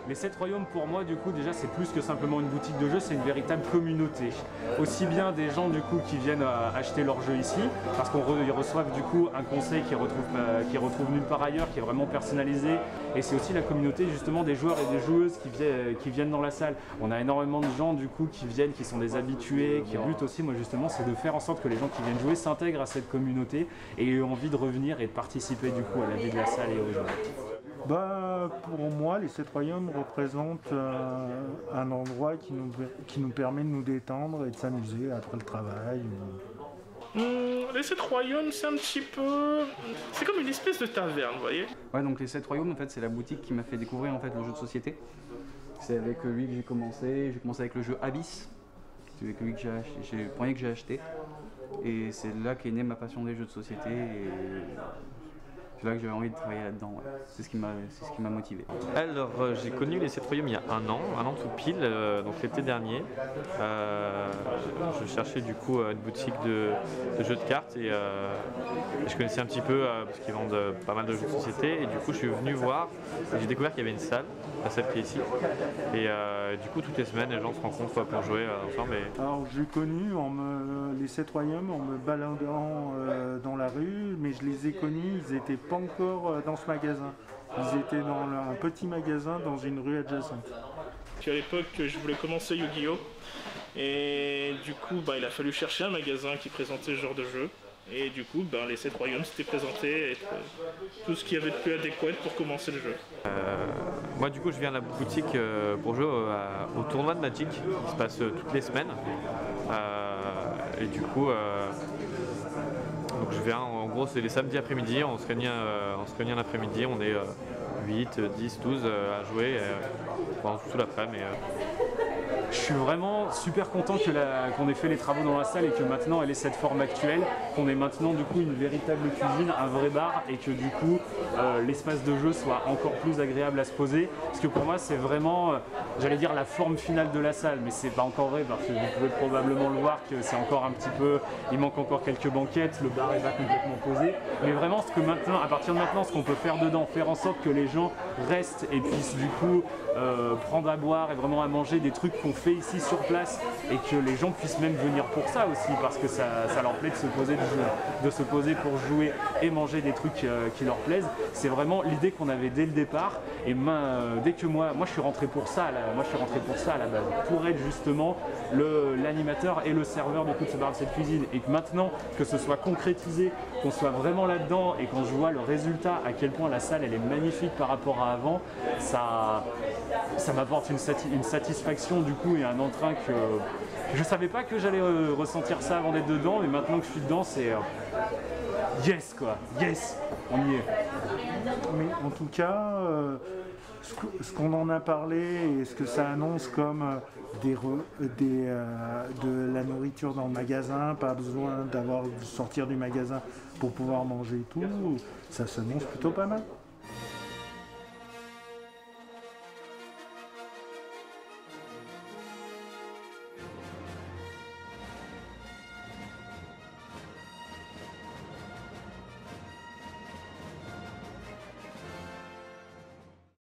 Les 7 royaumes pour moi du coup déjà c'est plus que simplement une boutique de jeux, c'est une véritable communauté. Aussi bien des gens du coup qui viennent acheter leurs jeux ici, parce qu'ils reçoivent du coup un conseil qu'ils retrouvent nulle part ailleurs, qui est vraiment personnalisé. Et c'est aussi la communauté justement des joueurs et des joueuses qui viennent dans la salle. On a énormément de gens du coup qui viennent, qui sont des habitués, qui but aussi moi justement c'est de faire en sorte que les gens qui viennent jouer s'intègrent à cette communauté et aient envie de revenir et de participer du coup à la vie de la salle et aux joueurs. Bah, pour moi, les 7 royaumes représentent un endroit qui nous permet de nous détendre et de s'amuser après le travail. Les 7 royaumes, c'est un petit peu... C'est comme une espèce de taverne, vous voyez. Ouais, donc les 7 royaumes, en fait, c'est la boutique qui m'a fait découvrir en fait, le jeu de société. C'est avec lui que j'ai commencé. J'ai commencé avec le jeu Abyss. C'est avec lui que j'ai le premier que j'ai acheté. Et c'est là qu'est née ma passion des jeux de société. Et c'est là que j'avais envie de travailler là-dedans. Ouais. C'est ce qui m'a motivé. Alors, j'ai connu les 7 royaumes il y a un an tout pile, donc l'été dernier. Je cherchais du coup une boutique de jeux de cartes et je connaissais un petit peu parce qu'ils vendent pas mal de jeux de société et du coup je suis venu voir et j'ai découvert qu'il y avait une salle, la salle qui est ici. Et du coup toutes les semaines les gens se rencontrent pour jouer ensemble. Alors j'ai connu les 7 royaumes en me baladant dans la rue, mais je les ai connus, ils n'étaient pas encore dans ce magasin. Ils étaient dans un petit magasin dans une rue adjacente. Puis à l'époque, je voulais commencer Yu-Gi-Oh! Et du coup, il a fallu chercher un magasin qui présentait ce genre de jeu. Et du coup, les 7 royaumes s'étaient présentés et tout ce qu'il y avait de plus adéquat pour commencer le jeu. Moi du coup je viens à la boutique pour jouer au tournoi de Magic qui se passe toutes les semaines. Et du coup donc je viens, en gros c'est les samedis après-midi, on se réunit un après-midi, on est 8, 10, 12 à jouer pendant tout l'après-midi. Je suis vraiment super content qu'on ait fait les travaux dans la salle et que maintenant elle ait cette forme actuelle, qu'on ait maintenant du coup une véritable cuisine, un vrai bar et que du coup l'espace de jeu soit encore plus agréable à se poser. Parce que pour moi c'est vraiment, j'allais dire la forme finale de la salle, mais c'est pas encore vrai parce que vous pouvez probablement le voir que c'est encore un petit peu, il manque encore quelques banquettes, le bar est pas complètement posé. Mais vraiment ce que maintenant, à partir de maintenant, ce qu'on peut faire dedans, faire en sorte que les gens restent et puissent du coup prendre à boire et vraiment à manger des trucs qu'on fait ici sur place et que les gens puissent même venir pour ça aussi parce que ça leur plaît de se poser pour jouer et manger des trucs qui leur plaisent. C'est vraiment l'idée qu'on avait dès le départ et dès que moi je suis rentré pour ça, à la base, pour être justement l'animateur et le serveur de toute cette cuisine et que maintenant que ce soit concrétisé, qu'on soit vraiment là-dedans et quand je vois le résultat, à quel point la salle elle est magnifique par rapport à avant, ça m'apporte une satisfaction du coup et un entrain que je savais pas que j'allais ressentir ça avant d'être dedans, mais maintenant que je suis dedans c'est yes quoi, yes, on y est. Mais en tout cas, ce qu'on en a parlé et ce que ça annonce comme de la nourriture dans le magasin, pas besoin de sortir du magasin pour pouvoir manger et tout, ça s'annonce plutôt pas mal.